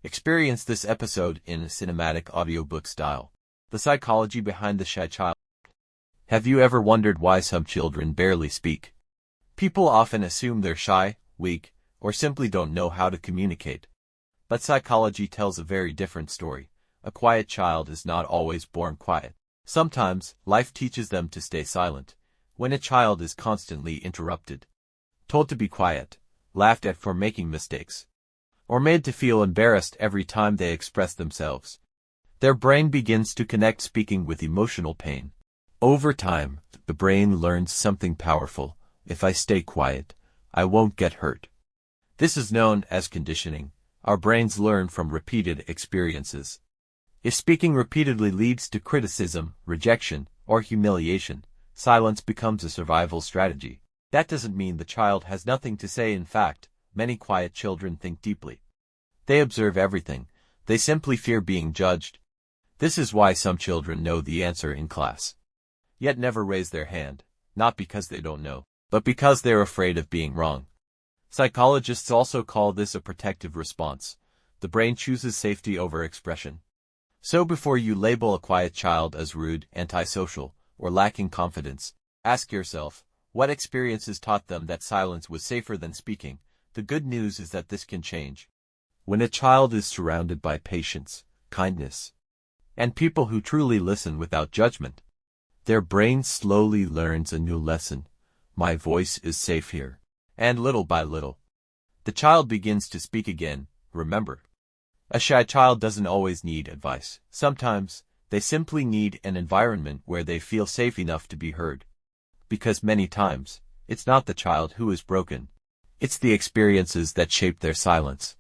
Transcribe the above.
Experience this episode in a cinematic audiobook style. The psychology behind the shy child. Have you ever wondered why some children barely speak? People often assume they're shy, weak, or simply don't know how to communicate. But psychology tells a very different story. A quiet child is not always born quiet. Sometimes, life teaches them to stay silent. When a child is constantly interrupted, told to be quiet, laughed at for making mistakes, or made to feel embarrassed every time they express themselves, their brain begins to connect speaking with emotional pain. Over time, the brain learns something powerful. If I stay quiet, I won't get hurt. This is known as conditioning. Our brains learn from repeated experiences. If speaking repeatedly leads to criticism, rejection, or humiliation, silence becomes a survival strategy. That doesn't mean the child has nothing to say. In fact, many quiet children think deeply. They observe everything. They simply fear being judged. This is why some children know the answer in class, yet never raise their hand, not because they don't know, but because they're afraid of being wrong. Psychologists also call this a protective response. The brain chooses safety over expression. So before you label a quiet child as rude, antisocial, or lacking confidence, ask yourself, what experiences taught them that silence was safer than speaking? The good news is that this can change. When a child is surrounded by patience, kindness, and people who truly listen without judgment, their brain slowly learns a new lesson. My voice is safe here. And little by little, the child begins to speak again. Remember, a shy child doesn't always need advice. Sometimes, they simply need an environment where they feel safe enough to be heard. Because many times, it's not the child who is broken. It's the experiences that shape their silence.